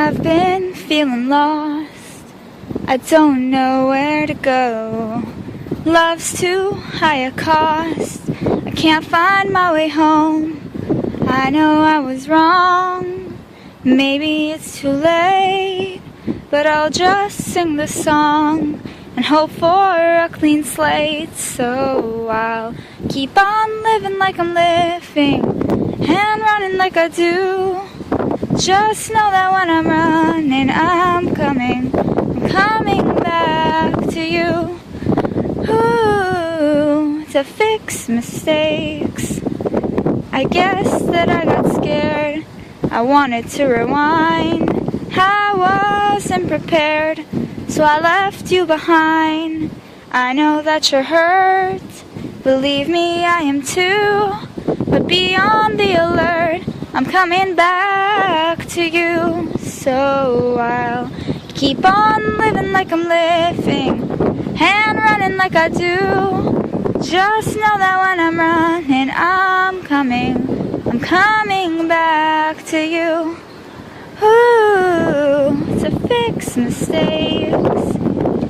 I've been feeling lost. I don't know where to go. Love's too high a cost. I can't find my way home. I know I was wrong. Maybe it's too late, but I'll just sing the song and hope for a clean slate. So I'll keep on living like I'm living and running like I do. Just know that when I'm running, I'm coming back to you. Ooh, to fix mistakes. I guess that I got scared. I wanted to rewind. I wasn't prepared, so I left you behind. I know that you're hurt. Believe me, I am too. But be on the alert. I'm coming back to you. So I'll keep on living like I'm living and running like I do. Just know that when I'm running, I'm coming back to you. Ooh, to fix mistakes.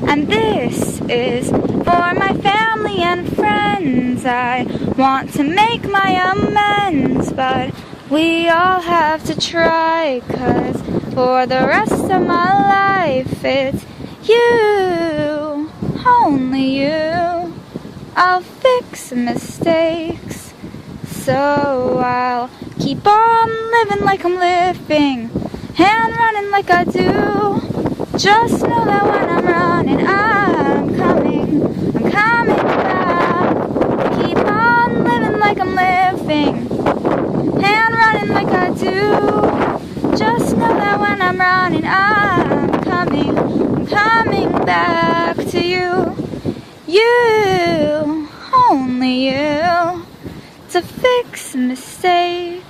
And this is for my family and friends. I want to make my amends, but we all have to try, 'cause for the rest of my life it's you, only you. I'll fix mistakes. So I'll keep on living like I'm living and running like I do. Just know that when I'm running, I'm coming back. Keep on living like I'm living and running like I do. Just know that when I'm running, I'm coming back to you. You, only you, to fix mistakes.